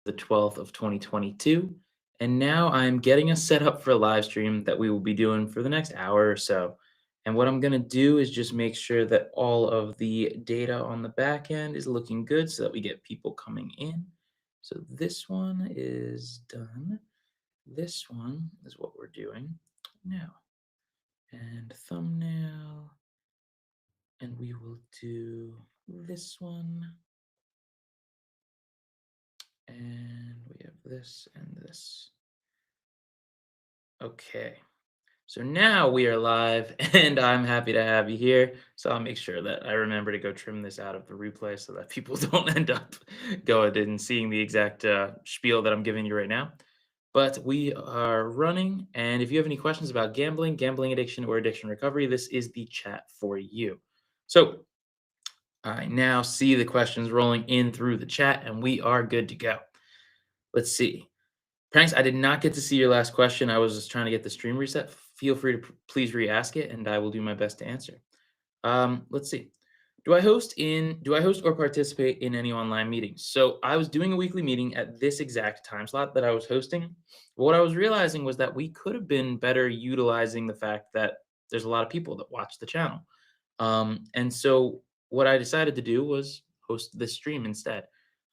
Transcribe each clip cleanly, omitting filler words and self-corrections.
the 12th of 2022. And now I'm getting us set up for a live stream that we will be doing for the next hour or so. And what I'm going to do is just make sure that all of the data on the back end is looking good so that we get people coming in. So this one is done. This one is what we're doing now. And thumbnail. And we will do this one. And we have this and this. Okay. So now we are live, and I'm happy to have you here. So I'll make sure that I remember to go trim this out of the replay so that people don't end up going and seeing the exact spiel that I'm giving you right now. But we are running, and if you have any questions about gambling, gambling addiction, or addiction recovery, this is the chat for you. So I now see the questions rolling in through the chat, and we are good to go. Let's see. Pranks, I did not get to see your last question. I was just trying to get the stream reset. Feel free to please re-ask it, and I will do my best to answer. Let's see. Do I host or participate in any online meetings? So I was doing a weekly meeting at this exact time slot that I was hosting. But what I was realizing was that we could have been better utilizing the fact that there's a lot of people that watch the channel. And so what I decided to do was host this stream instead.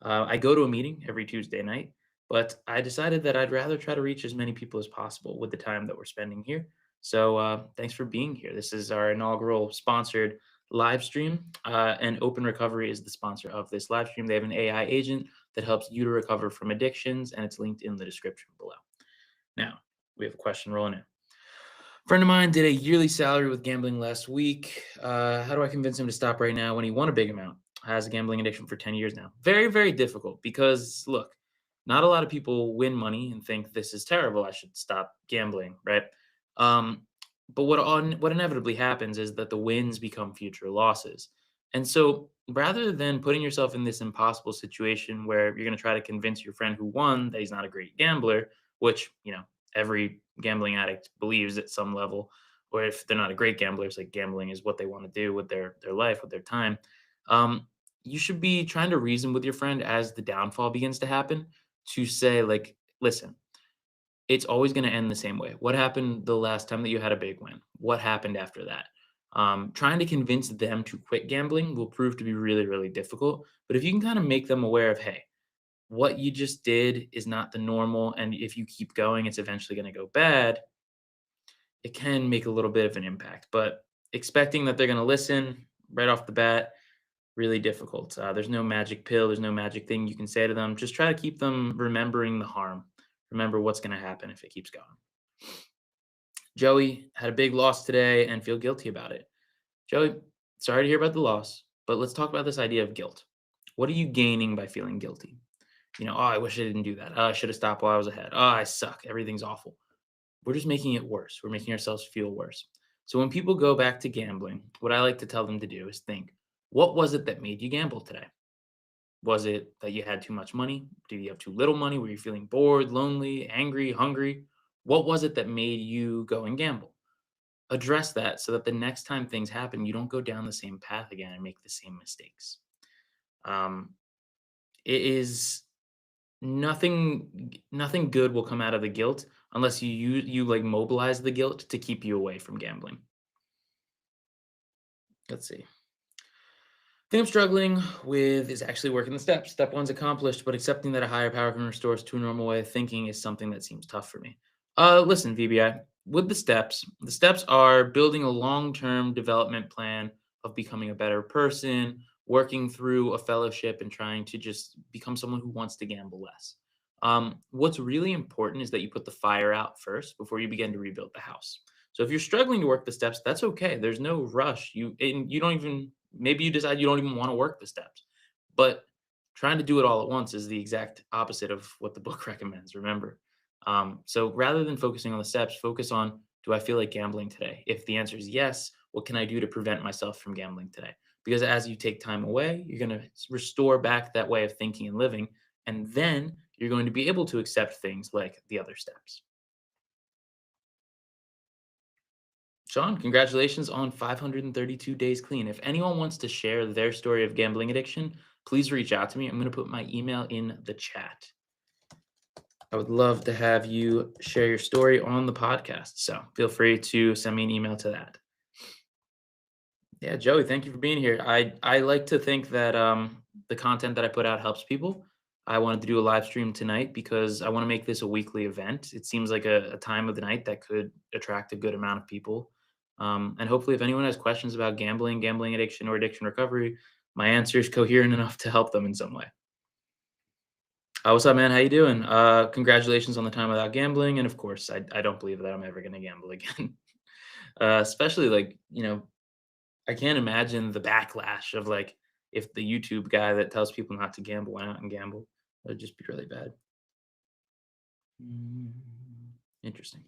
I go to a meeting every Tuesday night, but I decided that I'd rather try to reach as many people as possible with the time that we're spending here. So thanks for being here. This is our inaugural sponsored live stream, and Open Recovery is the sponsor of this live stream. They have an AI agent that helps you to recover from addictions, and it's linked in the description below. Now, we have a question rolling in. Friend of mine did a yearly salary with gambling last week. How do I convince him to stop right now when he won a big amount? Has a gambling addiction for 10 years now. Very, very difficult because look, not a lot of people win money and think this is terrible. I should stop gambling, right? Um, but what inevitably happens is that the wins become future losses. And so rather than putting yourself in this impossible situation where you're going to try to convince your friend who won that he's not a great gambler, which, every gambling addict believes at some level, or if they're not a great gambler, it's like gambling is what they want to do with their life, with their time. Um, you should be trying to reason with your friend as the downfall begins to happen to say, like, listen, it's always going to end the same way. What happened the last time that you had a big win? What happened after that? Trying to convince them to quit gambling will prove to be really, really difficult. But if you can kind of make them aware of, hey, what you just did is not the normal, and if you keep going, it's eventually going to go bad, it can make a little bit of an impact. But expecting that they're going to listen right off the bat, really difficult. There's no magic pill, there's no magic thing you can say to them. Just try to keep them remembering the harm. Remember what's going to happen if it keeps going. Joey had a big loss today and feel guilty about it. Joey, sorry to hear about the loss, but let's talk about this idea of guilt. What are you gaining by feeling guilty? Oh, I wish I didn't do that. Oh, I should have stopped while I was ahead. Oh, I suck. Everything's awful. We're just making it worse. We're making ourselves feel worse. So when people go back to gambling, what I like to tell them to do is think, what was it that made you gamble today? Was it that you had too much money? Did you have too little money? Were you feeling bored, lonely, angry, hungry? What was it that made you go and gamble? Address that so that the next time things happen, you don't go down the same path again and make the same mistakes. Um, it is nothing good will come out of the guilt unless you like mobilize the guilt to keep you away from gambling. Let's see. Thing I'm struggling with is actually working the steps. Step one's accomplished, but accepting that a higher power can restore us to a normal way of thinking is something that seems tough for me. Listen, VBI, with the steps are building a long-term development plan of becoming a better person, working through a fellowship, and trying to just become someone who wants to gamble less. What's really important is that you put the fire out first before you begin to rebuild the house. So if you're struggling to work the steps, that's okay. There's no rush. You don't even maybe you decide you don't even want to work the steps. But trying to do it all at once is the exact opposite of what the book recommends, remember. So rather than focusing on the steps, focus on, do I feel like gambling today? If the answer is yes, what can I do to prevent myself from gambling today? Because as you take time away, you're going to restore back that way of thinking and living. And then you're going to be able to accept things like the other steps. Sean, congratulations on 532 days clean. If anyone wants to share their story of gambling addiction, please reach out to me. I'm going to put my email in the chat. I would love to have you share your story on the podcast. So feel free to send me an email to that. Yeah, Joey, thank you for being here. I like to think that the content that I put out helps people. I wanted to do a live stream tonight because I want to make this a weekly event. It seems like a time of the night that could attract a good amount of people. And hopefully, if anyone has questions about gambling, gambling addiction, or addiction recovery, my answer is coherent enough to help them in some way. What's up, man? How you doing? Congratulations on the time without gambling, and of course, I don't believe that I'm ever going to gamble again. Especially like I can't imagine the backlash of like if the YouTube guy that tells people not to gamble went out and gambled. That'd just be really bad. Mm, Interesting.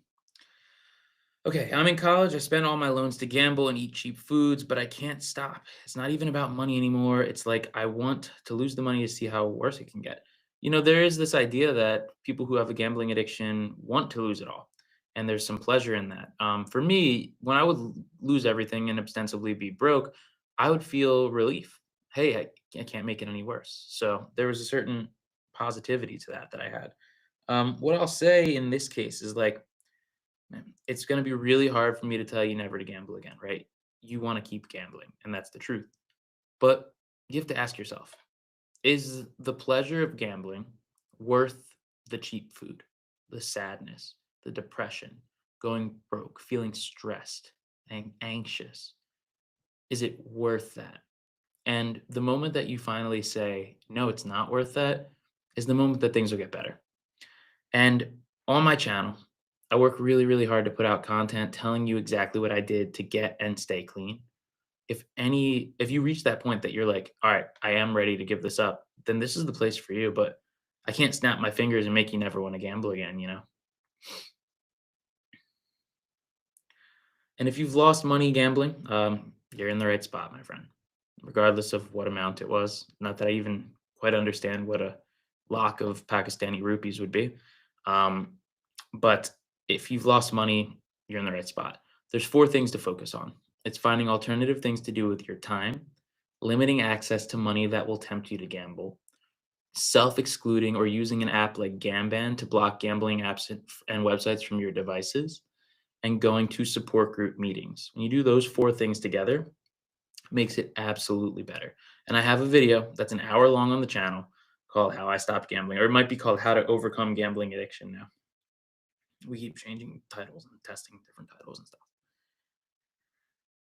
Okay, I'm in college. I spent all my loans to gamble and eat cheap foods, but I can't stop. It's not even about money anymore. It's like I want to lose the money to see how worse it can get. There is this idea that people who have a gambling addiction want to lose it all, and there's some pleasure in that. For me, when I would lose everything and ostensibly be broke, I would feel relief. Hey, I can't make it any worse. So there was a certain positivity to that I had. What I'll say in this case is like, man, it's going to be really hard for me to tell you never to gamble again, right? You want to keep gambling, and that's the truth. But you have to ask yourself, is the pleasure of gambling worth the cheap food, the sadness, the depression, going broke, feeling stressed and anxious? Is it worth that? And the moment that you finally say, no, it's not worth that, is the moment that things will get better. And on my channel, I work really, really hard to put out content telling you exactly what I did to get and stay clean. If you reach that point that you're like, all right, I am ready to give this up, then this is the place for you. But I can't snap my fingers and make you never want to gamble again. And if you've lost money gambling, you're in the right spot, my friend, regardless of what amount it was. Not that I even quite understand what a lakh of Pakistani rupees would be. Um, But if you've lost money, you're in the right spot. There's four things to focus on. It's finding alternative things to do with your time, limiting access to money that will tempt you to gamble, self-excluding or using an app like Gamban to block gambling apps and websites from your devices, and going to support group meetings. When you do those four things together, it makes it absolutely better. And I have a video that's an hour long on the channel called How I Stopped Gambling, or it might be called How to Overcome Gambling Addiction now. We keep changing titles and testing different titles and stuff.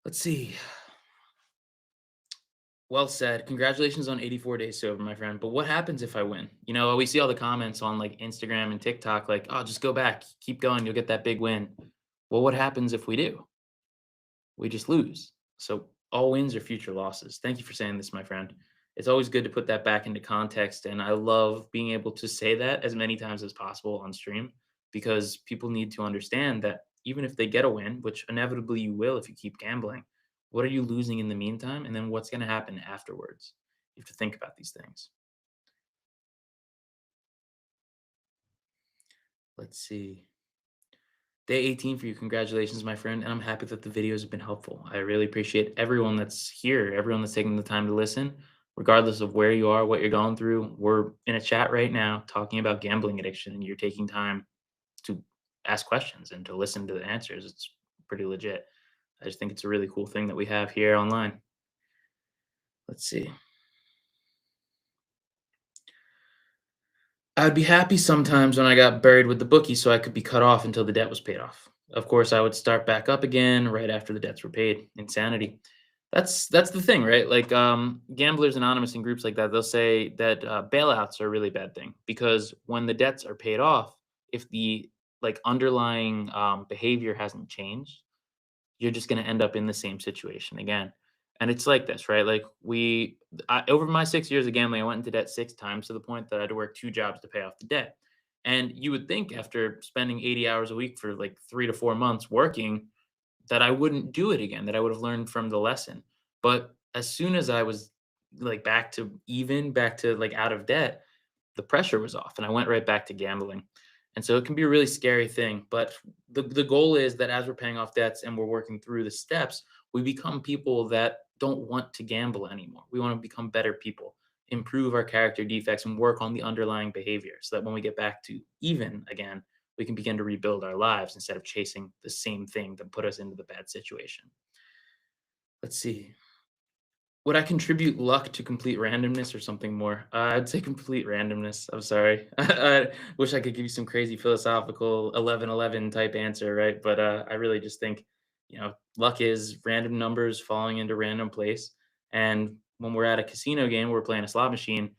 Let's see. Well said. Congratulations on 84 days sober, my friend. But what happens if I win? We see all the comments on like Instagram and TikTok, like, oh, just go back, keep going, you'll get that big win. Well, what happens if we do? We just lose. So all wins are future losses. Thank you for saying this, my friend. It's always good to put that back into context. And I love being able to say that as many times as possible on stream because people need to understand that even if they get a win, which inevitably you will if you keep gambling, what are you losing in the meantime? And then what's going to happen afterwards? You have to think about these things. Let's see. Day 18 for you. Congratulations, my friend. And I'm happy that the videos have been helpful. I really appreciate everyone that's here, everyone that's taking the time to listen, regardless of where you are, what you're going through. We're in a chat right now talking about gambling addiction, and you're taking time to ask questions and to listen to the answers. It's pretty legit. I just think it's a really cool thing that we have here online. Let's see. I'd be happy sometimes when I got buried with the bookie so I could be cut off until the debt was paid off. Of course, I would start back up again right after the debts were paid. Insanity. That's the thing, right? Like Gamblers Anonymous and groups like that, they'll say that bailouts are a really bad thing because when the debts are paid off, if the like underlying behavior hasn't changed, you're just going to end up in the same situation again. And it's like this, right? Like over my 6 years of gambling, I went into debt 6 times to the point that I had to work 2 jobs to pay off the debt. And you would think after spending 80 hours a week for like 3 to 4 months working that I wouldn't do it again, that I would have learned from the lesson. But as soon as I was like back to like out of debt, the pressure was off and I went right back to gambling. And so it can be a really scary thing. But the goal is that as we're paying off debts and we're working through the steps, we become people that don't want to gamble anymore. We want to become better people. improve our character defects and work on the underlying behavior so that when we get back to even again, we can begin to rebuild our lives instead of chasing the same thing that put us into the bad situation. Let's see. Would I contribute luck to complete randomness or something more? I'd say complete randomness. I'm sorry. I wish I could give you some crazy philosophical 11-11 type answer, right? But I really just think, luck is random numbers falling into random place. And when we're at a casino game, we're playing a slot machine.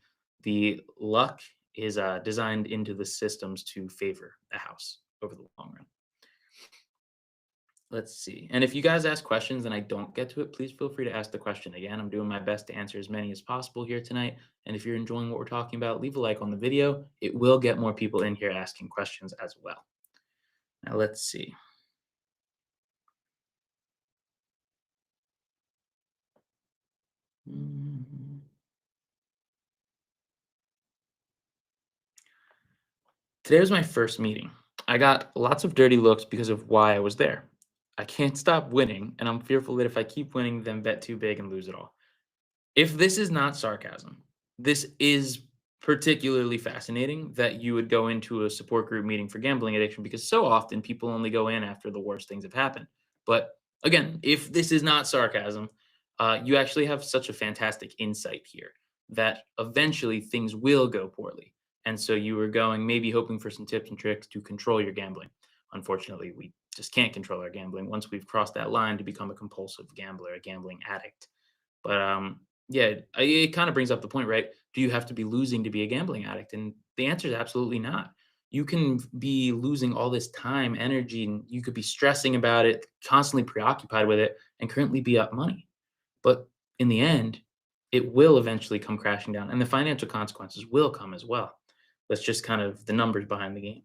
The luck is designed into the systems to favor the house over the long run. Let's see. And if you guys ask questions and I don't get to it, please feel free to ask the question again. I'm doing my best to answer as many as possible here tonight. And if you're enjoying what we're talking about, leave a like on the video. It will get more people in here asking questions as well. Now, let's see. Mm. Today was my first meeting. I got lots of dirty looks because of why I was there. I can't stop winning, and I'm fearful that if I keep winning, then bet too big and lose it all. If this is not sarcasm, this is particularly fascinating that you would go into a support group meeting for gambling addiction because so often people only go in after the worst things have happened. But again, if this is not sarcasm, you actually have such a fantastic insight here that eventually things will go poorly. And so you were going maybe hoping for some tips and tricks to control your gambling. Unfortunately, we just can't control our gambling once we've crossed that line to become a compulsive gambler, a gambling addict. But yeah, it kind of brings up the point, right? Do you have to be losing to be a gambling addict? And the answer is absolutely not. You can be losing all this time, energy, and you could be stressing about it, constantly preoccupied with it, and currently be up money. But in the end, it will eventually come crashing down, and the financial consequences will come as well. That's just kind of the numbers behind the game.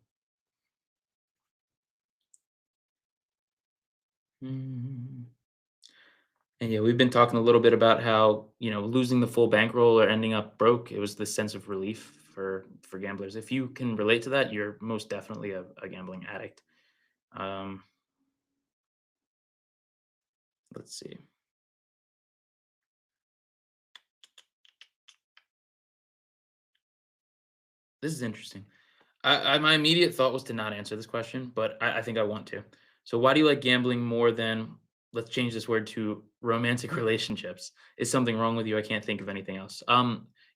Mm. And yeah, we've been talking a little bit about how, losing the full bankroll or ending up broke, it was the sense of relief for gamblers. If you can relate to that, you're most definitely a gambling addict. Um, let's see. This is interesting. My immediate thought was to not answer this question, but I think I want to. So, why do you like gambling more than, let's change this word to romantic relationships? Is something wrong with you? I can't think of anything else.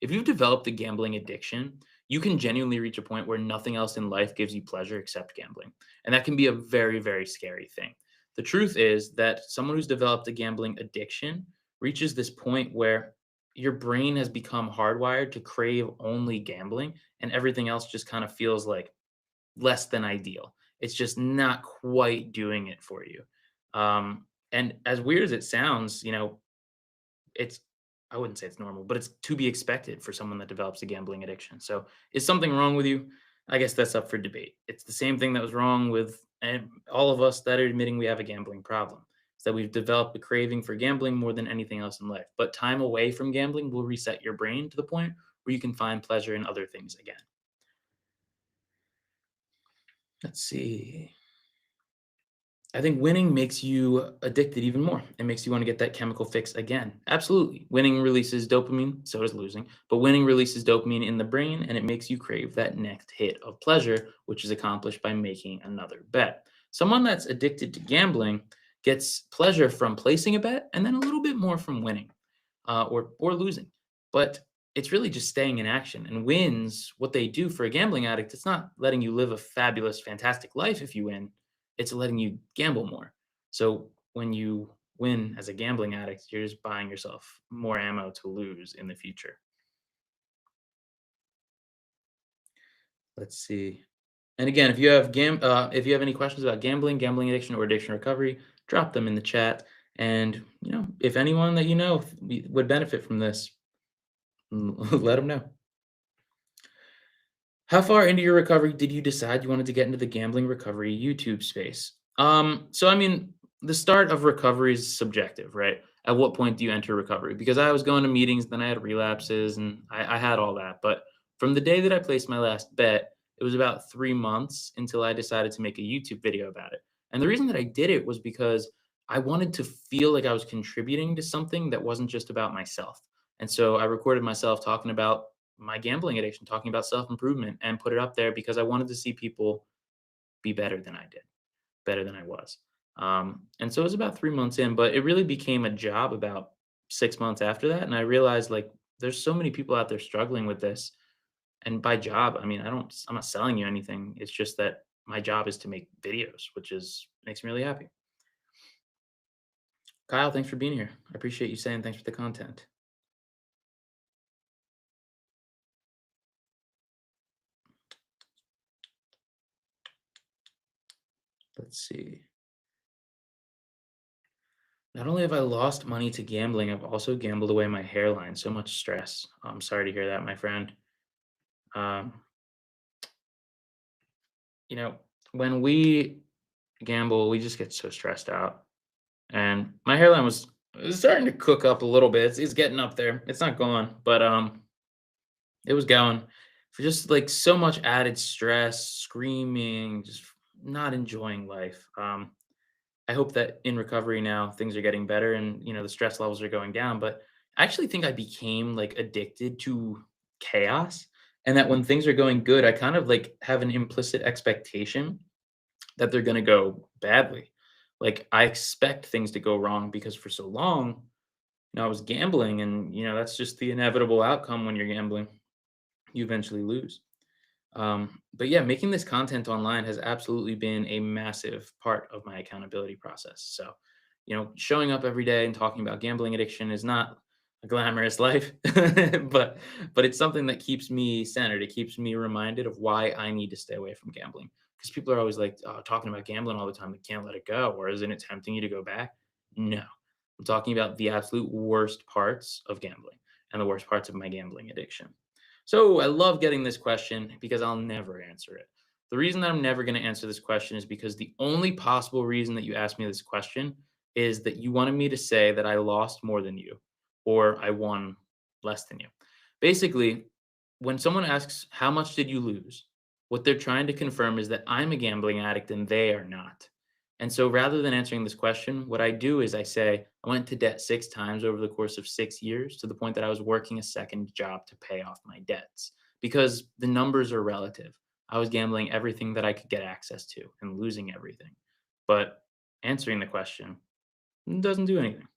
If you've developed a gambling addiction, you can genuinely reach a point where nothing else in life gives you pleasure except gambling. And that can be a very, very scary thing. The truth is that someone who's developed a gambling addiction reaches this point where your brain has become hardwired to crave only gambling and everything else just kind of feels like less than ideal. It's just not quite doing it for you. And as weird as it sounds, it's I wouldn't say it's normal, but it's to be expected for someone that develops a gambling addiction. So, is something wrong with you? I guess that's up for debate. It's the same thing that was wrong with all of us that are admitting we have a gambling problem. Is that we've developed a craving for gambling more than anything else in life. But time away from gambling will reset your brain to the point where you can find pleasure in other things again. Let's see. I think winning makes you addicted even more. It makes you want to get that chemical fix again. Absolutely. Winning releases dopamine, so does losing. But winning releases dopamine in the brain and it makes you crave that next hit of pleasure, which is accomplished by making another bet. Someone that's addicted to gambling gets pleasure from placing a bet and then a little bit more from winning or losing. But it's really just staying in action. And wins, what they do for a gambling addict, it's not letting you live a fabulous, fantastic life if you win, it's letting you gamble more. So when you win as a gambling addict, you're just buying yourself more ammo to lose in the future. Let's see. And again, if you have any questions about gambling, gambling addiction, or addiction recovery, drop them in the chat. And if anyone that would benefit from this, let them know. How far into your recovery did you decide you wanted to get into the gambling recovery YouTube space? So I mean, the start of recovery is subjective, right? At what point do you enter recovery? Because I was going to meetings, then I had relapses, and I had all that. But from the day that I placed my last bet, it was about 3 months until I decided to make a YouTube video about it. And the reason that I did it was because I wanted to feel like I was contributing to something that wasn't just about myself. And so I recorded myself talking about my gambling addiction, talking about self improvement, and put it up there because I wanted to see people be better than I did, better than I was. And so it was about 3 months in, but it really became a job about 6 months after that. And I realized like there's so many people out there struggling with this. And by job, I mean, I'm not selling you anything. It's just that my job is to make videos, which is makes me really happy. Kyle, thanks for being here. I appreciate you saying thanks for the content. Let's see. Not only have I lost money to gambling, I've also gambled away my hairline. So much stress. I'm sorry to hear that, my friend. Um, you know, when we gamble, we just get so stressed out. And my hairline was starting to cook up a little bit. It's getting up there. It's not gone, but it was going for just like so much added stress, screaming, just not enjoying life. I hope that in recovery now things are getting better and the stress levels are going down. But I actually think I became like addicted to chaos, and that when things are going good, I kind of like have an implicit expectation that they're going to go badly. Like I expect things to go wrong because for so long, I was gambling, and that's just the inevitable outcome when you're gambling. You eventually lose. But yeah, making this content online has absolutely been a massive part of my accountability process. So, showing up every day and talking about gambling addiction is not a glamorous life, but it's something that keeps me centered. It keeps me reminded of why I need to stay away from gambling. Because people are always like, oh, talking about gambling all the time. They can't let it go. Or isn't it tempting you to go back? No, I'm talking about the absolute worst parts of gambling and the worst parts of my gambling addiction. So I love getting this question because I'll never answer it. The reason that I'm never going to answer this question is because the only possible reason that you asked me this question is that you wanted me to say that I lost more than you or I won less than you. Basically, when someone asks, how much did you lose? What they're trying to confirm is that I'm a gambling addict and they are not. And so rather than answering this question, what I do is I say, I went into debt 6 times over the course of 6 years to the point that I was working a second job to pay off my debts because the numbers are relative. I was gambling everything that I could get access to and losing everything. But answering the question doesn't do anything.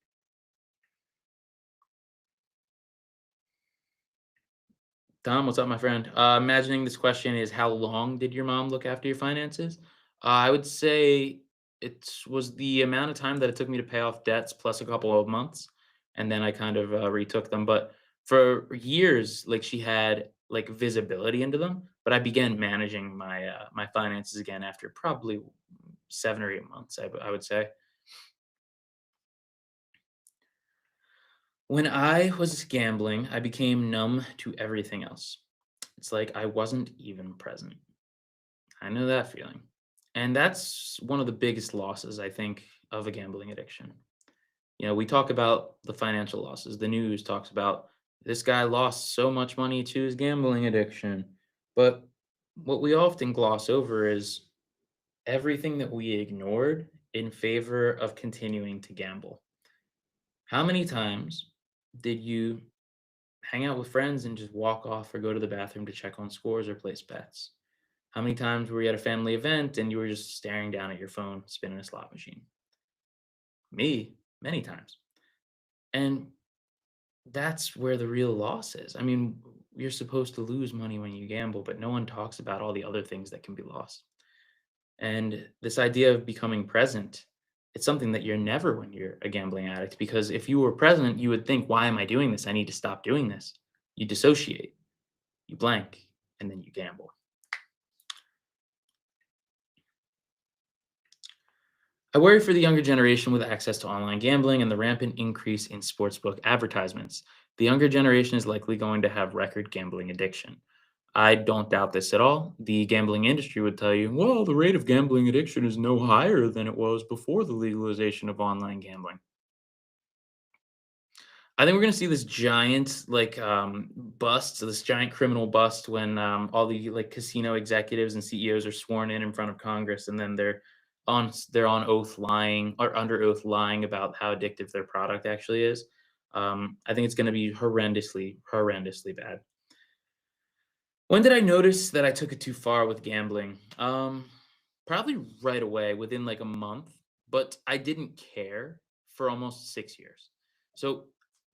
Tom, what's up, my friend? Imagining this question is how long did your mom look after your finances? I would say it was the amount of time that it took me to pay off debts plus a couple of months, and then I kind of retook them. But for years, like she had like visibility into them, but I began managing my finances again after probably 7 or 8 months. I would say. When I was gambling, I became numb to everything else. It's like I wasn't even present. I know that feeling. And that's one of the biggest losses, I think, of a gambling addiction. We talk about the financial losses. The news talks about this guy lost so much money to his gambling addiction. But what we often gloss over is everything that we ignored in favor of continuing to gamble. How many times did you hang out with friends and just walk off or go to the bathroom to check on scores or place bets? How many times were you at a family event and you were just staring down at your phone, spinning a slot machine? Me, many times. And that's where the real loss is. I mean, you're supposed to lose money when you gamble, but no one talks about all the other things that can be lost. And this idea of becoming present, it's something that you're never when you're a gambling addict, because if you were present, you would think, why am I doing this? I need to stop doing this. You dissociate, you blank, and then you gamble. I worry for the younger generation with access to online gambling and the rampant increase in sportsbook advertisements. The younger generation is likely going to have record gambling addiction. I don't doubt this at all. The gambling industry would tell you, well, the rate of gambling addiction is no higher than it was before the legalization of online gambling. I think we're gonna see this giant like bust, so this giant criminal bust when all the like casino executives and CEOs are sworn in front of Congress, and then they're on oath lying or under oath lying about how addictive their product actually is. I think it's going to be horrendously bad. When did I notice that I took it too far with gambling? Probably right away, within like a month, but I didn't care for almost 6 years. So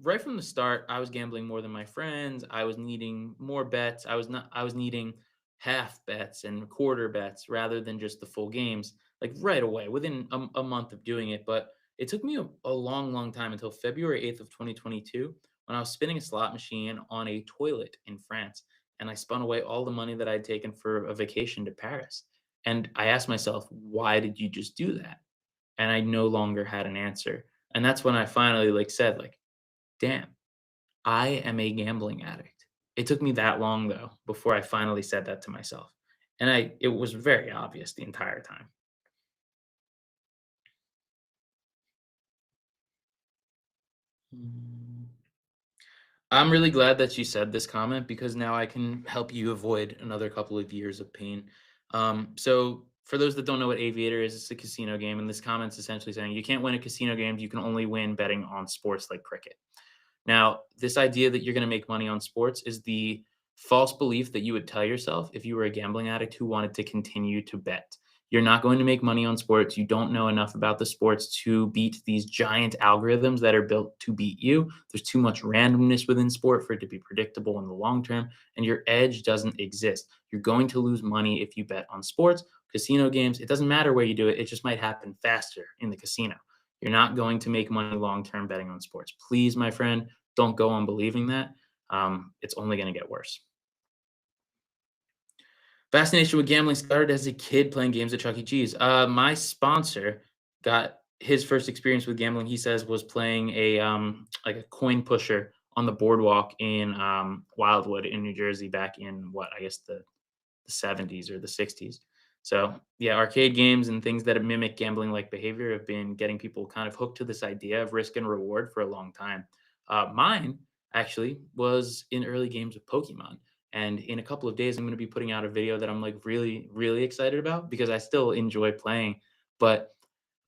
right from the start, I was gambling more than my friends. I was needing more bets. I was needing half bets and quarter bets rather than just the full games, like right away, within a month of doing it. But it took me a long time until February 8th of 2022 when I was spinning a slot machine on a toilet in France and I spun away all the money that I'd taken for a vacation to Paris. And I asked myself, why did you just do that? And I no longer had an answer. And that's when I finally said damn, I am a gambling addict. It took me that long though before I finally said that to myself. And it was very obvious the entire time. Mm. I'm really glad that you said this comment because now I can help you avoid another couple of years of pain. So, for those that don't know what Aviator is, it's a casino game, and this comment's essentially saying you can't win at casino games. You can only win betting on sports like cricket. Now, this idea that you're going to make money on sports is the false belief that you would tell yourself if you were a gambling addict who wanted to continue to bet. You're not going to make money on sports. You don't know enough about the sports to beat these giant algorithms that are built to beat you. There's too much randomness within sport for it to be predictable in the long term, and your edge doesn't exist. You're going to lose money if you bet on sports, casino games. It doesn't matter where you do it, it just might happen faster in the casino. You're not going to make money long term betting on sports. Please, my friend, don't go on believing that. It's only going to get worse. Fascination with gambling started as a kid playing games at Chuck E. Cheese. My sponsor got his first experience with gambling. He says was playing like a coin pusher on the boardwalk in Wildwood in New Jersey back in what I guess the 70s or the 60s. So yeah, arcade games and things that mimic gambling like behavior have been getting people kind of hooked to this idea of risk and reward for a long time. Mine actually was in early games of Pokemon. And in a couple of days, I'm going to be putting out a video that I'm really excited about because I still enjoy playing. But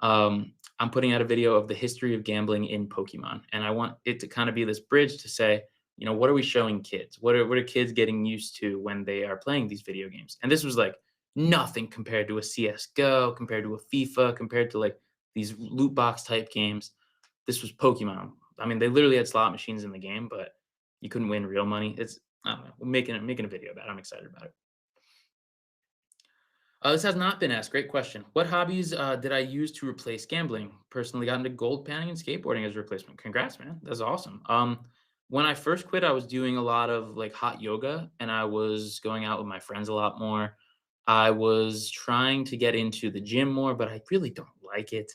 I'm putting out a video of the history of gambling in Pokemon, and I want it to kind of be this bridge to say, what are we showing kids? What are kids getting used to when they are playing these video games? And this was like nothing compared to a CS:GO, compared to a FIFA, compared to like these loot box type games. This was Pokemon. I mean, they literally had slot machines in the game, but you couldn't win real money. It's I don't know. We're making a video about it. I'm excited about it. This has not been asked. Great question. What hobbies did I use to replace gambling? Personally, got into gold panning and skateboarding as a replacement. Congrats, man. That's awesome. When I first quit, I was doing a lot of like hot yoga, and I was going out with my friends a lot more. I was trying to get into the gym more, but I really don't like it.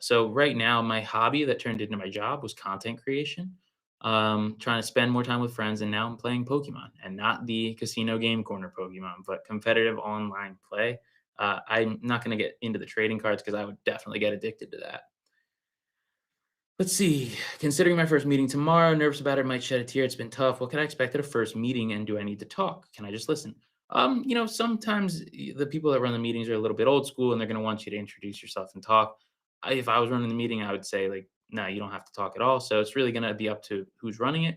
So right now, my hobby that turned into my job was content creation. Trying to spend more time with friends, and now I'm playing Pokemon, and not the casino game corner Pokemon, but competitive online play. I'm not going to get into the trading cards because I would definitely get addicted to that. Let's see. Considering my first meeting tomorrow, nervous about it, might shed a tear. It's been tough. What can I expect at a first meeting, and do I need to talk? Can I just listen? Sometimes the people that run the meetings are a little bit old school, and they're going to want you to introduce yourself and talk. If I was running the meeting, I would say no, you don't have to talk at all. So it's really going to be up to who's running it.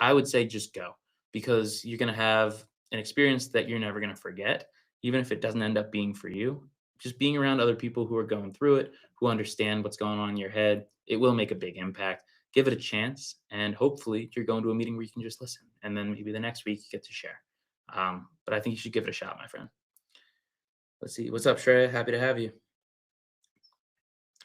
I would say just go because you're going to have an experience that you're never going to forget, even if it doesn't end up being for you. Just being around other people who are going through it, who understand what's going on in your head, it will make a big impact. Give it a chance, and hopefully, you're going to a meeting where you can just listen, and then maybe the next week you get to share. But I think you should give it a shot, my friend. Let's see. What's up, Shreya? Happy to have you.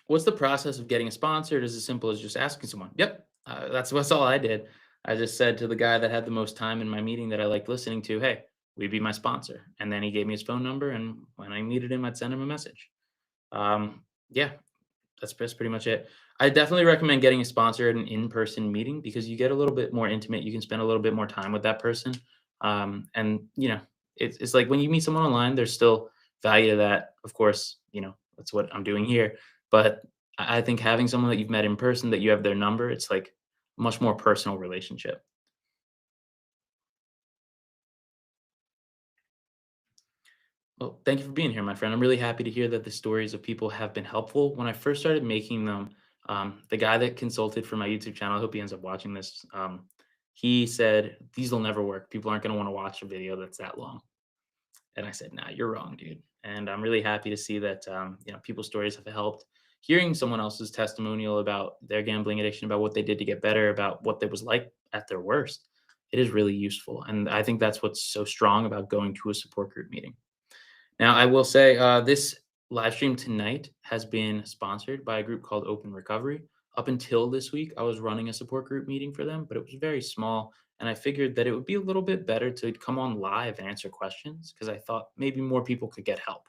What's the process of getting a sponsor? It is as simple as just asking someone. Yep, that's all I did. I just said to the guy that had the most time in my meeting that I liked listening to, "Hey, will you be my sponsor?" And then he gave me his phone number, and when I needed him, I'd send him a message. Yeah, that's pretty much it. I definitely recommend getting a sponsor at an in-person meeting because you get a little bit more intimate. You can spend a little bit more time with that person, and it's like when you meet someone online, there's still value to that. Of course, that's what I'm doing here. But I think having someone that you've met in person, that you have their number, it's like a much more personal relationship. Well, thank you for being here, my friend. I'm really happy to hear that the stories of people have been helpful. When I first started making them, The guy that consulted for my YouTube channel, I hope he ends up watching this. He said these will never work. People aren't going to want to watch a video that's that long. And I said, "Nah, you're wrong, dude." And I'm really happy to see that people's stories have helped. Hearing someone else's testimonial about their gambling addiction, about what they did to get better, about what it was like at their worst, it is really useful. And I think that's what's so strong about going to a support group meeting. Now, I will say this live stream tonight has been sponsored by a group called Open Recovery. Up until this week, I was running a support group meeting for them, but it was very small. And I figured that it would be a little bit better to come on live and answer questions because I thought maybe more people could get help.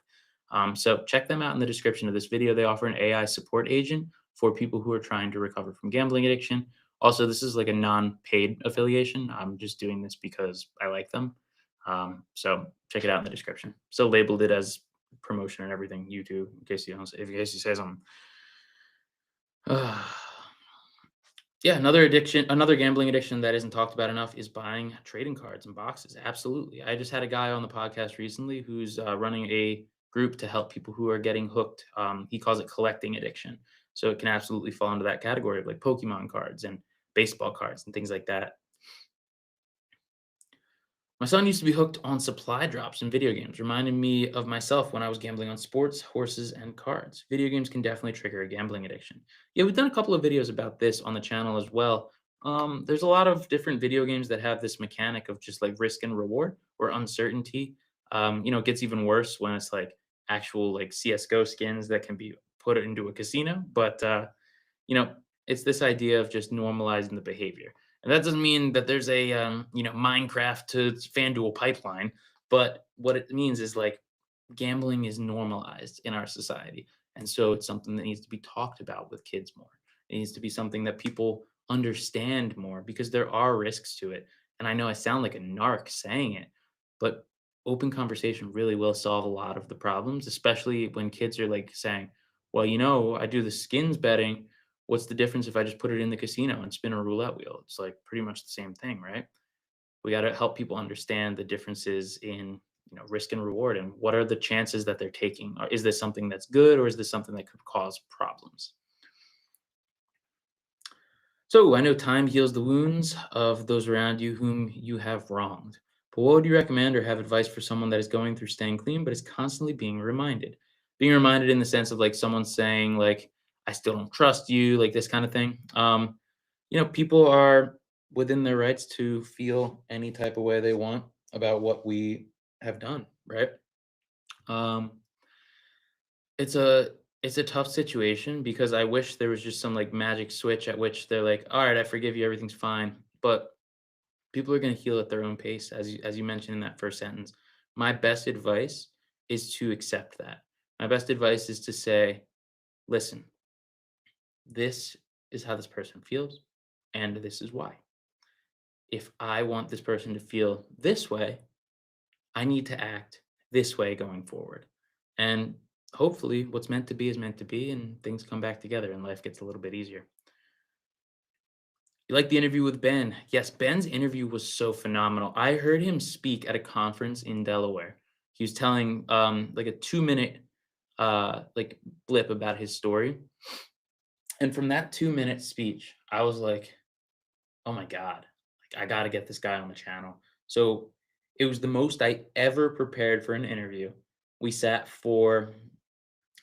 So check them out in the description of this video. They offer an AI support agent for people who are trying to recover from gambling addiction. Also, this is like a non-paid affiliation. I'm just doing this because I like them. So check it out in the description. So labeled it as promotion and everything. YouTube, in case you don't, in case you say something. Yeah, another gambling addiction that isn't talked about enough is buying trading cards and boxes. Absolutely. I just had a guy on the podcast recently who's running a group to help people who are getting hooked. He calls it collecting addiction. So it can absolutely fall into that category of like Pokemon cards and baseball cards and things like that. My son used to be hooked on supply drops in video games, reminding me of myself when I was gambling on sports, horses, and cards. Video games can definitely trigger a gambling addiction. Yeah, we've done a couple of videos about this on the channel as well. There's a lot of different video games that have this mechanic of just like risk and reward or uncertainty. It gets even worse when it's like actual like CS:GO skins that can be put into a casino. But you know, it's this idea of just normalizing the behavior. And that doesn't mean that there's a Minecraft to FanDuel pipeline, but what it means is like gambling is normalized in our society. And so it's something that needs to be talked about with kids more. It needs to be something that people understand more because there are risks to it. And I know I sound like a narc saying it, but open conversation really will solve a lot of the problems, especially when kids are like saying, well, I do the skins betting. What's the difference if I just put it in the casino and spin a roulette wheel? It's like pretty much the same thing, right? We got to help people understand the differences in risk and reward and what are the chances that they're taking. Is this something that's good or is this something that could cause problems? So I know time heals the wounds of those around you whom you have wronged. But what would you recommend or have advice for someone that is going through staying clean but is constantly being reminded? Being reminded in the sense of like someone saying like, I still don't trust you, like this kind of thing. People are within their rights to feel any type of way they want about what we have done, right? Um, it's a it's a tough situation because I wish there was just some like magic switch at which they're like, all right, I forgive you, everything's fine. But people are going to heal at their own pace, as you mentioned in that first sentence. My best advice is to accept that. My best advice is to say, listen, this is how this person feels, and this is why. If I want this person to feel this way, I need to act this way going forward. And hopefully, what's meant to be is meant to be, and things come back together and life gets a little bit easier. You like the interview with Ben? Yes, Ben's interview was so phenomenal. I heard him speak at a conference in Delaware. He was telling like a 2 minute like blip about his story. And from that 2 minute speech, I was like, oh my God, like I gotta get this guy on the channel. So it was the most I ever prepared for an interview. We sat for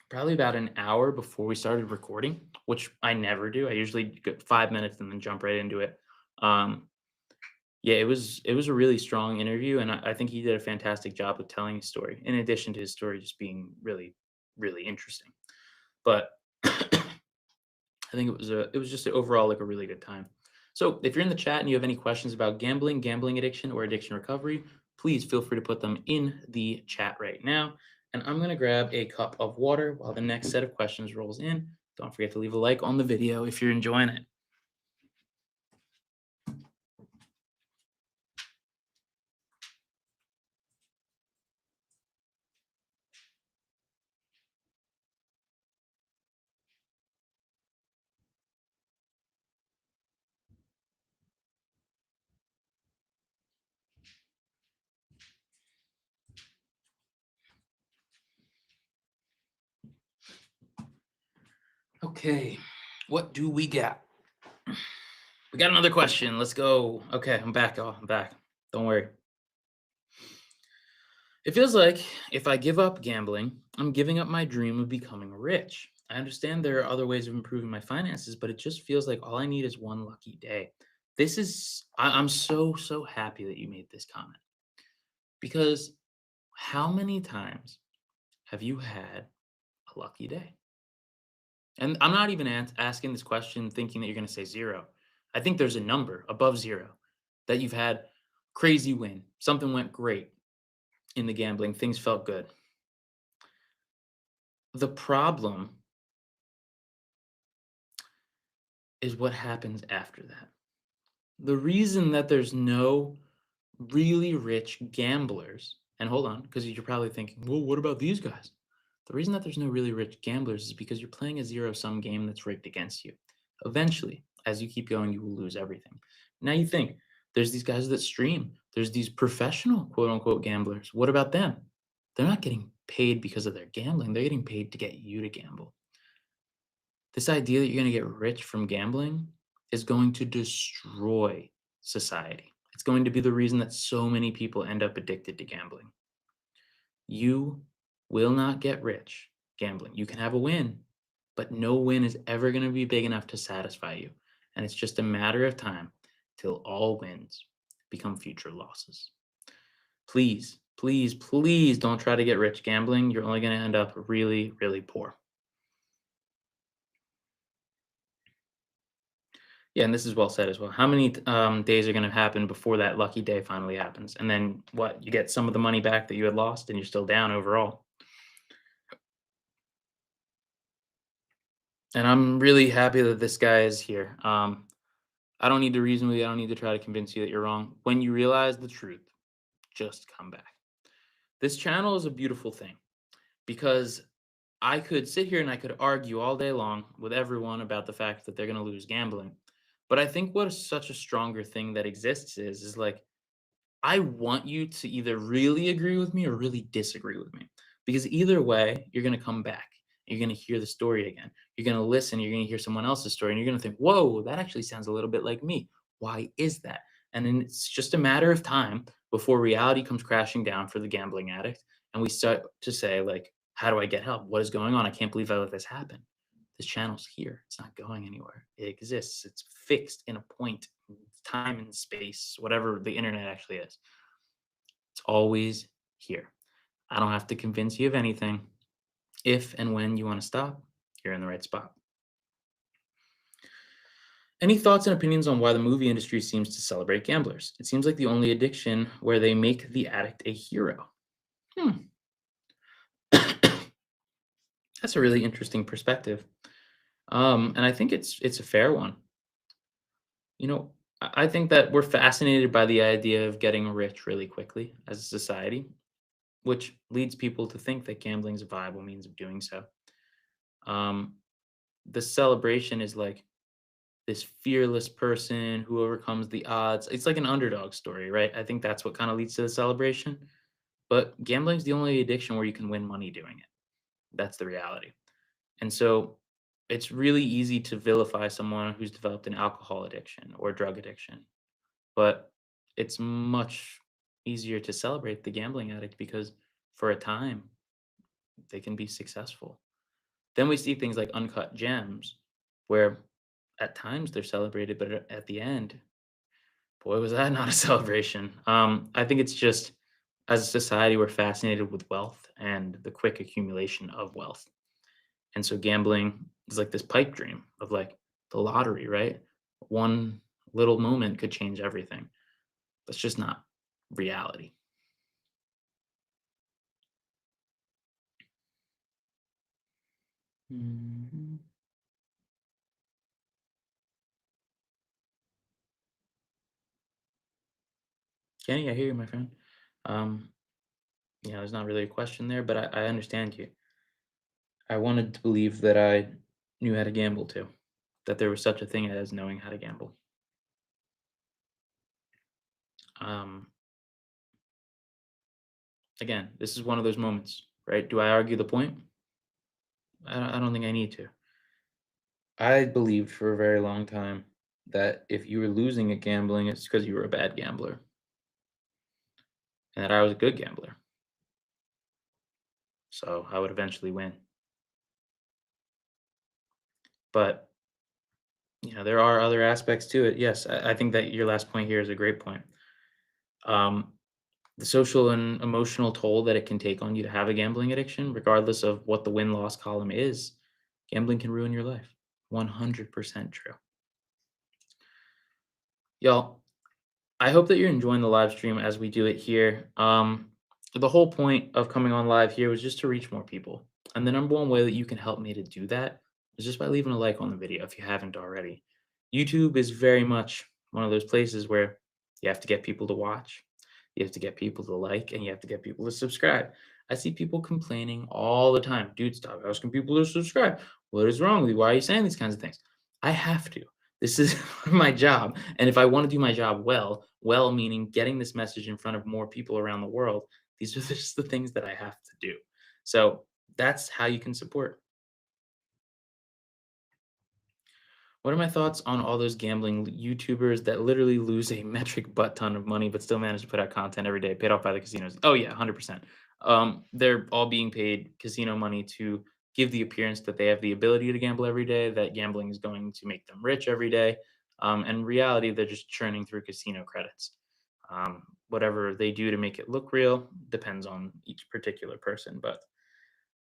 probably about an hour before we started recording, which I never do. I usually get 5 minutes and then jump right into it. Um, yeah, it was a really strong interview, and I think he did a fantastic job of telling his story. In addition to his story just being really, really interesting, but I think it was just overall like a really good time. So if you're in the chat and you have any questions about gambling, gambling addiction, or addiction recovery, please feel free to put them in the chat right now. And I'm gonna grab a cup of water while the next set of questions rolls in. Don't forget to leave a like on the video if you're enjoying it. Okay. What do we got? We got another question. Let's go. Okay, I'm back. Oh, I'm back. Don't worry. It feels like if I give up gambling, I'm giving up my dream of becoming rich. I understand there are other ways of improving my finances, but it just feels like all I need is one lucky day. I'm so happy that you made this comment because how many times have you had a lucky day? And I'm not even asking this question thinking that you're going to say zero. I think there's a number above zero that you've had crazy win. Something went great in the gambling, things felt good. The problem is what happens after that. The reason that there's no really rich gamblers, and hold on, because you're probably thinking, well, what about these guys? The reason that there's no really rich gamblers is because you're playing a zero sum game that's rigged against you. Eventually, as you keep going, you will lose everything. Now you think, there's these guys that stream, there's these professional quote unquote gamblers. What about them? They're not getting paid because of their gambling, they're getting paid to get you to gamble. This idea that you're going to get rich from gambling is going to destroy society. It's going to be the reason that so many people end up addicted to gambling. You will not get rich gambling. You can have a win, but no win is ever going to be big enough to satisfy you. And it's just a matter of time till all wins become future losses. Please, please, please don't try to get rich gambling. You're only going to end up really, really poor. Yeah, and this is well said as well. How many days are going to happen before that lucky day finally happens? And then what? You get some of the money back that you had lost, and you're still down overall. And I'm really happy that this guy is here. I don't need to reason with you. I don't need to try to convince you that you're wrong. When you realize the truth, just come back. This channel is a beautiful thing because I could sit here and I could argue all day long with everyone about the fact that they're going to lose gambling. But I think what is such a stronger thing that exists is like I want you to either really agree with me or really disagree with me. Because either way, you're going to come back. You're going to hear the story again. You're going to listen. You're going to hear someone else's story. And you're going to think, whoa, that actually sounds a little bit like me. Why is that? And then it's just a matter of time before reality comes crashing down for the gambling addict. And we start to say, like, how do I get help? What is going on? I can't believe I let this happen. This channel's here. It's not going anywhere. It exists. It's fixed in a point, time and space, whatever the internet actually is. It's always here. I don't have to convince you of anything. If and when you want to stop, you're in the right spot. Any thoughts and opinions on why the movie industry seems to celebrate gamblers? It seems like the only addiction where they make the addict a hero. Hmm. That's a really interesting perspective. And I think it's a fair one. You know, I think that we're fascinated by the idea of getting rich really quickly as a society, which leads people to think that gambling is a viable means of doing so. Um, the celebration is like this fearless person who overcomes the odds. It's like an underdog story, right? I think that's what kind of leads to the celebration. But gambling's the only addiction where you can win money doing it. That's the reality. And so it's really easy to vilify someone who's developed an alcohol addiction or drug addiction. But it's much easier to celebrate the gambling addict because for a time they can be successful. Then we see things like Uncut Gems, where at times they're celebrated, but at the end, boy, was that not a celebration. I think it's just as a society, we're fascinated with wealth and the quick accumulation of wealth. And so gambling is like this pipe dream of like the lottery, right? One little moment could change everything. That's just not reality. Mhm. Kenny, I hear you, my friend. Um, there's not really a question there, but I understand you. I wanted to believe that I knew how to gamble too, that there was such a thing as knowing how to gamble. Um, Again, this is one of those moments, right? Do I argue the point? I don't think I need to. I believed for a very long time that if you were losing at gambling, it's because you were a bad gambler and that I was a good gambler. So I would eventually win. But, there are other aspects to it. Yes, I think that your last point here is a great point. Um, the social and emotional toll that it can take on you to have a gambling addiction, regardless of what the win loss column is, gambling can ruin your life. 100% true. Y'all, I hope that you're enjoying the live stream as we do it here. The whole point of coming on live here was just to reach more people. And the number one way that you can help me to do that is just by leaving a like on the video if you haven't already. YouTube is very much one of those places where you have to get people to watch, you have to get people to like, and you have to get people to subscribe. I see people complaining all the time. Dude, stop asking people to subscribe. What is wrong with you? Why are you saying these kinds of things? I have to. This is my job. And if I want to do my job well, meaning getting this message in front of more people around the world, these are just the things that I have to do. So that's how you can support. What are my thoughts on all those gambling YouTubers that literally lose a metric butt ton of money but still manage to put out content every day, paid off by the casinos? Oh yeah, 100%. They're all being paid casino money to give the appearance that they have the ability to gamble every day, that gambling is going to make them rich every day. And in reality, they're just churning through casino credits. Whatever they do to make it look real depends on each particular person. But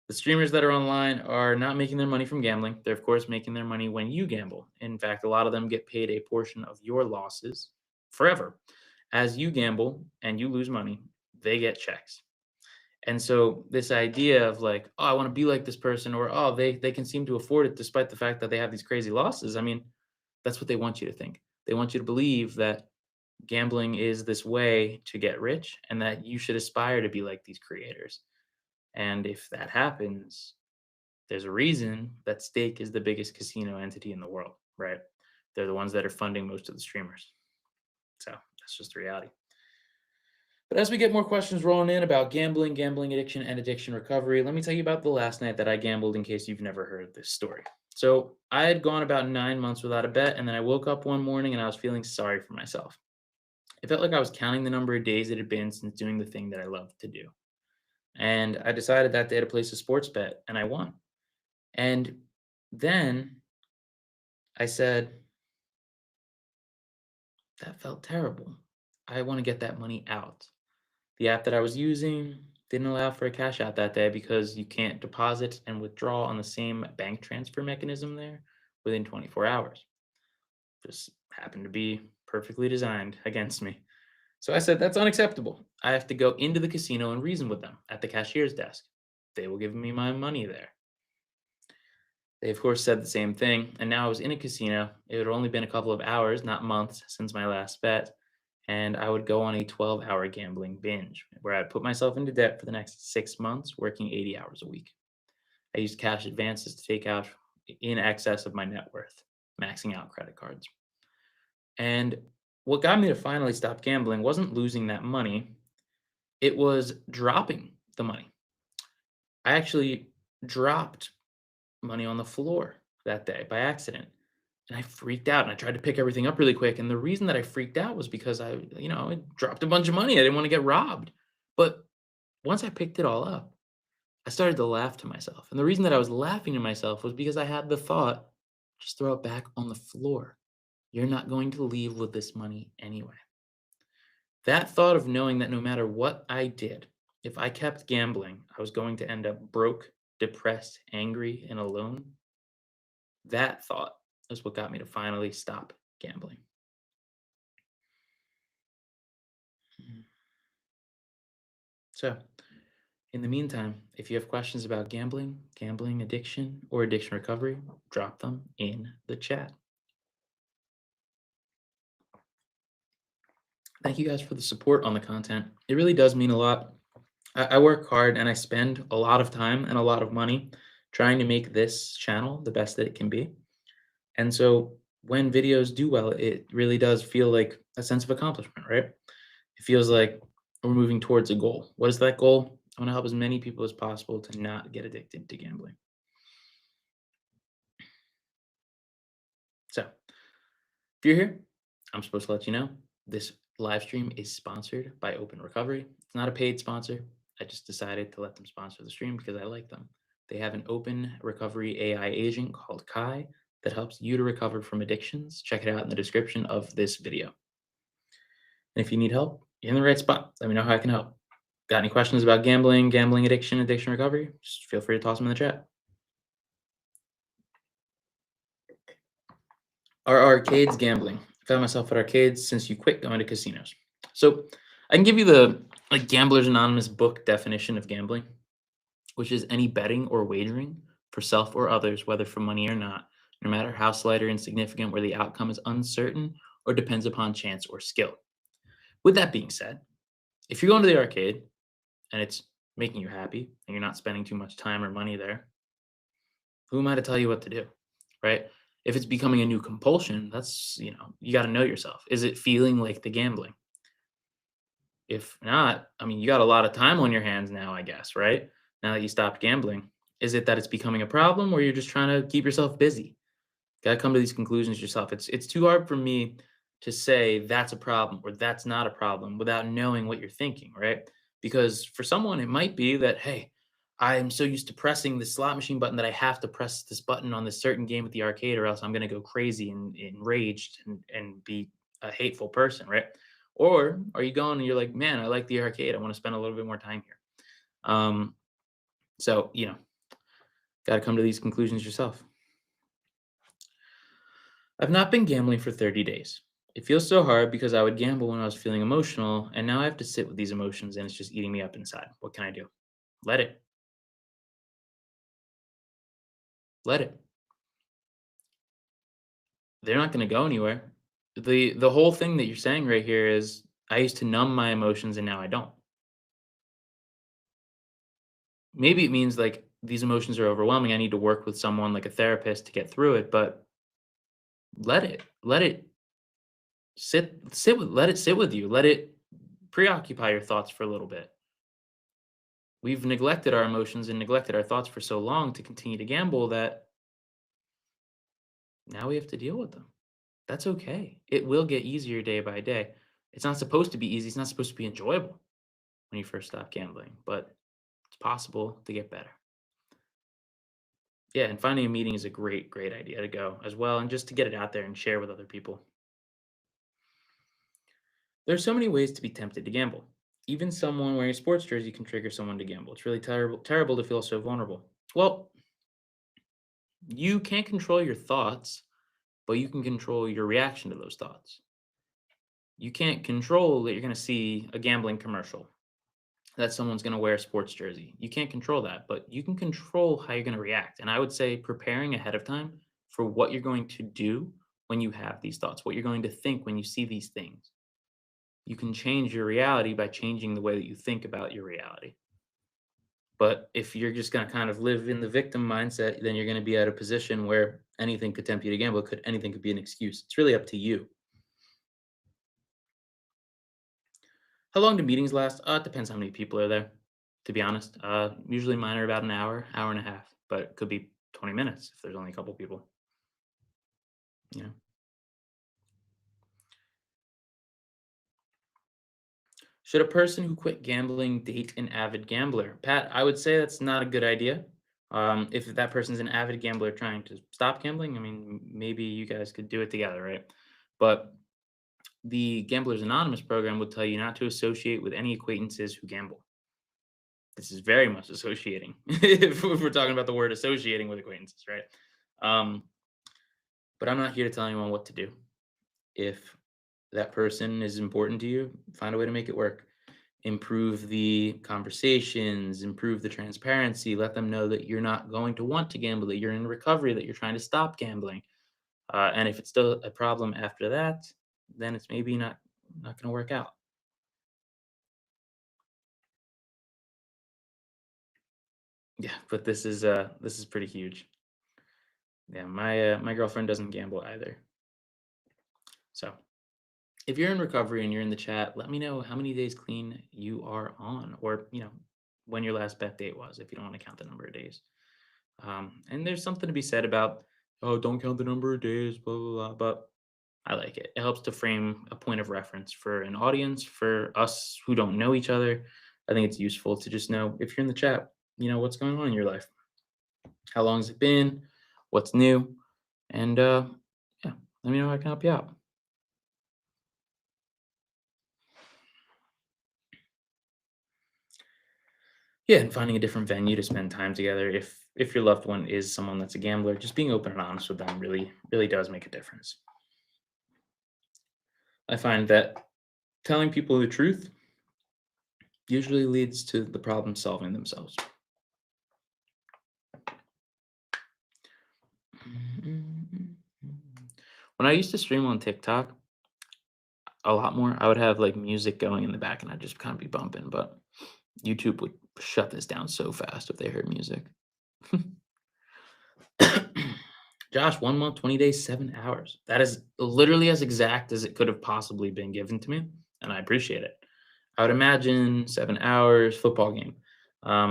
the streamers that are online are not making their money from gambling. They're, of course, making their money when you gamble. In fact, a lot of them get paid a portion of your losses forever. As you gamble and you lose money, they get checks. And so this idea of like, oh, I want to be like this person, or oh, they can seem to afford it despite the fact that they have these crazy losses. I mean, that's what they want you to think. They want you to believe that gambling is this way to get rich and that you should aspire to be like these creators. And if that happens, there's a reason that Stake is the biggest casino entity in the world, right? They're the ones that are funding most of the streamers. So that's just the reality. But as we get more questions rolling in about gambling, gambling addiction, and addiction recovery, let me tell you about the last night that I gambled in case you've never heard this story. So I had gone about 9 months without a bet, and then I woke up one morning and I was feeling sorry for myself. It felt like I was counting the number of days it had been since doing the thing that I loved to do. And I decided that day to place a sports bet, and I won. And then I said, that felt terrible. I want to get that money out. The app that I was using didn't allow for a cash out that day because you can't deposit and withdraw on the same bank transfer mechanism there within 24 hours. Just happened to be perfectly designed against me. So I said, that's unacceptable. I have to go into the casino and reason with them at the cashier's desk. They will give me my money there. They, of course, said the same thing. And now I was in a casino. It had only been a couple of hours, not months, since my last bet. And I would go on a 12-hour gambling binge where I'd put myself into debt for the next 6 months, working 80 hours a week. I used cash advances to take out in excess of my net worth, maxing out credit cards. And what got me to finally stop gambling wasn't losing that money, it was dropping the money. I actually dropped money on the floor that day by accident. And I freaked out and I tried to pick everything up really quick. And the reason that I freaked out was because I dropped a bunch of money. I didn't want to get robbed. But once I picked it all up, I started to laugh to myself. And the reason that I was laughing to myself was because I had the thought, just throw it back on the floor. You're not going to leave with this money anyway. That thought of knowing that no matter what I did, if I kept gambling, I was going to end up broke, depressed, angry, and alone. That thought is what got me to finally stop gambling. Mhm. So, in the meantime, if you have questions about gambling, gambling addiction, or addiction recovery, drop them in the chat. Thank you guys for the support on the content. It really does mean a lot. I work hard and I spend a lot of time and a lot of money trying to make this channel the best that it can be. And so when videos do well, it really does feel like a sense of accomplishment, right? It feels like we're moving towards a goal. What is that goal? I want to help as many people as possible to not get addicted to gambling. If you're here, I'm supposed to let you know this live stream is sponsored by Open Recovery. It's not a paid sponsor. I just decided to let them sponsor the stream because I like them. They have an open recovery AI agent called Kai that helps you to recover from addictions. Check it out in the description of this video. And if you need help, you're in the right spot. Let me know how I can help. Got any questions about gambling, gambling addiction, addiction recovery? Just feel free to toss them in the chat. Are arcades gambling? I found myself at arcades since you quit going to casinos. So I can give you the Gamblers Anonymous book definition of gambling, which is any betting or wagering for self or others, whether for money or not, no matter how slight or insignificant, where the outcome is uncertain or depends upon chance or skill. With that being said, if you're going to the arcade and it's making you happy and you're not spending too much time or money there, who am I to tell you what to do, right? If it's becoming a new compulsion, that's, you got to know yourself. Is it feeling like the gambling? If not, I mean, you got a lot of time on your hands now, I guess, right? Now that you stopped gambling. Is it that it's becoming a problem or you're just trying to keep yourself busy? Got to come to these conclusions yourself. It's too hard for me to say that's a problem or that's not a problem without knowing what you're thinking, right? Because for someone it might be that, hey, I'm so used to pressing the slot machine button that I have to press this button on this certain game at the arcade or else I'm going to go crazy and enraged and be a hateful person, right? Or are you going and you're like, man, I like the arcade. I want to spend a little bit more time here. So, got to come to these conclusions yourself. I've not been gambling for 30 days. It feels so hard because I would gamble when I was feeling emotional, and now I have to sit with these emotions and it's just eating me up inside. What can I do? Let it. Let it. They're not going to go anywhere. The whole thing that you're saying right here is I used to numb my emotions and now I don't. Maybe it means like these emotions are overwhelming. I need to work with someone like a therapist to get through it, but let it. Let it let it sit with you. Let it preoccupy your thoughts for a little bit. We've neglected our emotions and neglected our thoughts for so long to continue to gamble that now we have to deal with them. That's okay. It will get easier day by day. It's not supposed to be easy. It's not supposed to be enjoyable when you first stop gambling, but it's possible to get better. Yeah, and finding a meeting is a great, great idea to go as well, and just to get it out there and share with other people. There's so many ways to be tempted to gamble. Even someone wearing a sports jersey can trigger someone to gamble. It's really terrible to feel so vulnerable. Well, you can't control your thoughts, but you can control your reaction to those thoughts. You can't control that you're going to see a gambling commercial, that someone's going to wear a sports jersey. You can't control that, but you can control how you're going to react. And I would say preparing ahead of time for what you're going to do when you have these thoughts, what you're going to think when you see these things. You can change your reality by changing the way that you think about your reality. But if you're just going to kind of live in the victim mindset, then you're going to be at a position where anything could tempt you to gamble. Anything could be an excuse. It's really up to you. How long do meetings last? It depends how many people are there, to be honest. Usually mine are about an hour, hour and a half, but it could be 20 minutes if there's only a couple people. You know. Should a person who quit gambling date an avid gambler? Pat, I would say that's not a good idea. If that person's an avid gambler trying to stop gambling, I mean, maybe you guys could do it together, right? But the Gamblers Anonymous program would tell you not to associate with any acquaintances who gamble. This is very much associating if we're talking about the word associating with acquaintances, right? Um, but I'm not here to tell anyone what to do. If that person is important to you, find a way to make it work. Improve the conversations, improve the transparency, let them know that you're not going to want to gamble, that you're in recovery, that you're trying to stop gambling. And if it's still a problem after that, then it's maybe not going to work out. Yeah, but this is pretty huge. Yeah, my girlfriend doesn't gamble either. So if you're in recovery and you're in the chat, let me know how many days clean you are on, or when your last bet date was, if you don't want to count the number of days. And there's something to be said about, oh, don't count the number of days, blah blah blah. But I like it. It helps to frame a point of reference for an audience, for us who don't know each other. I think it's useful to just know if you're in the chat, what's going on in your life. How long has it been? What's new? And yeah, let me know how I can help you out. Yeah, and finding a different venue to spend time together. If your loved one is someone that's a gambler, just being open and honest with them really does make a difference. I find that telling people the truth usually leads to the problem solving themselves. When I used to stream on TikTok a lot more, I would have like music going in the back and I'd just kind of be bumping, but YouTube would shut this down so fast if they heard music. Josh, 1 month, 20 days, 7 hours. That is literally as exact as it could have possibly been given to me, and I appreciate it. I would imagine 7 hours, football game.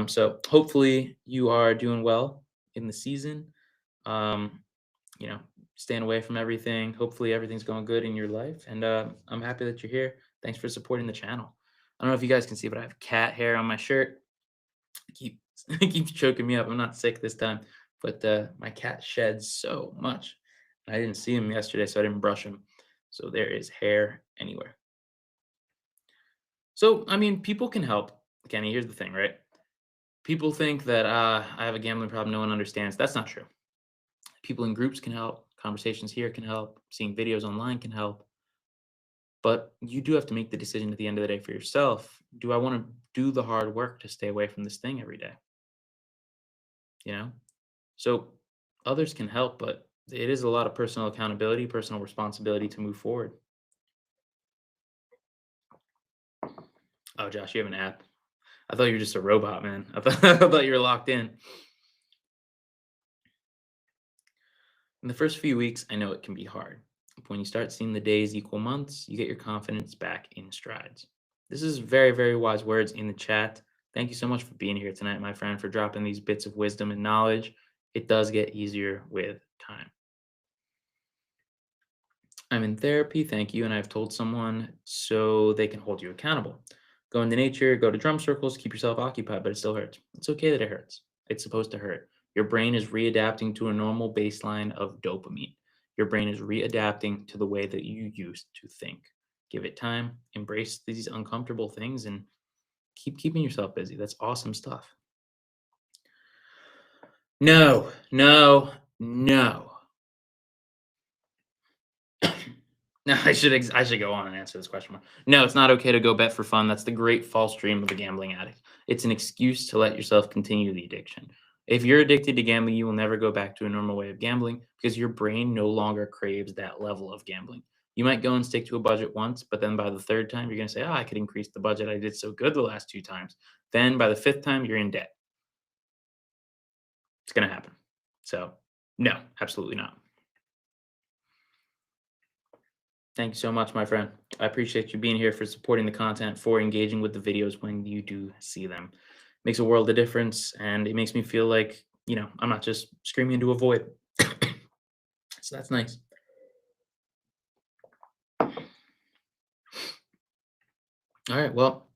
So hopefully you are doing well in the season. Um, you know, staying away from everything. Hopefully everything's going good in your life, and I'm happy that you're here. Thanks for supporting the channel. I don't know if you guys can see, but I have cat hair on my shirt. Keep it keeps choking me up. I'm not sick this time, but my cat sheds so much. I didn't see him yesterday, so I didn't brush him. So there is hair anywhere. So I mean, people can help. Kenny, here's the thing, right? People think that I have a gambling problem. No one understands. That's not true. People in groups can help. Conversations here can help. Seeing videos online can help. But you do have to make the decision at the end of the day for yourself. Do I want to do the hard work to stay away from this thing every day? You know? So others can help, but it is a lot of personal accountability, personal responsibility to move forward. Oh, Josh, you have an app. I thought you were just a robot, man. I thought you were locked in. In the first few weeks, I know it can be hard. But when you start seeing the days equal months, you get your confidence back in strides. This is very, very wise words in the chat. Thank you so much for being here tonight, my friend, for dropping these bits of wisdom and knowledge. It does get easier with time. I'm in therapy, thank you, and I've told someone so they can hold you accountable. Go into nature, go to drum circles, keep yourself occupied, but it still hurts. It's okay that it hurts. It's supposed to hurt. Your brain is readapting to a normal baseline of dopamine. Your brain is readapting to the way that you used to think. Give it time, embrace these uncomfortable things, and keep keeping yourself busy. That's awesome stuff. No, no, no. No, I should go on and answer this question more. No, it's not okay to go bet for fun. That's the great false dream of a gambling addict. It's an excuse to let yourself continue the addiction. If you're addicted to gambling, you will never go back to a normal way of gambling because your brain no longer craves that level of gambling. You might go and stick to a budget once, but then by the third time, you're going to say, "Oh, I could increase the budget. I did so good the last two times." Then by the fifth time, you're in debt. It's going to happen. So, no, absolutely not. Thank you so much, my friend. I appreciate you being here, for supporting the content, for engaging with the videos when you do see them. Makes a world of difference, and it makes me feel like, I'm not just screaming into a void. So that's nice. All right, well,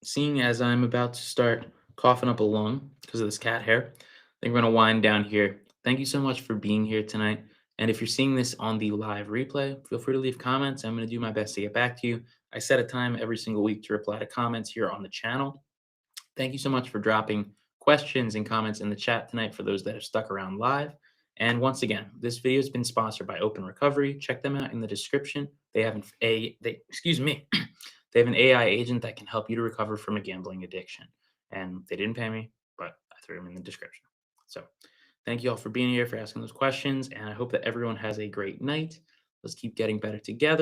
seeing as I'm about to start coughing up a lung because of this cat hair, I think we're going to wind down here. Thank you so much for being here tonight. And if you're seeing this on the live replay, feel free to leave comments. I'm going to do my best to get back to you. I set a time every single week to reply to comments here on the channel. Thank you so much for dropping questions and comments in the chat tonight for those that have stuck around live. And once again, this video has been sponsored by Open Recovery. Check them out in the description. They have excuse me, they have an AI agent that can help you to recover from a gambling addiction. And they didn't pay me, but I threw them in the description. So thank you all for being here, for asking those questions, and I hope that everyone has a great night. Let's keep getting better together.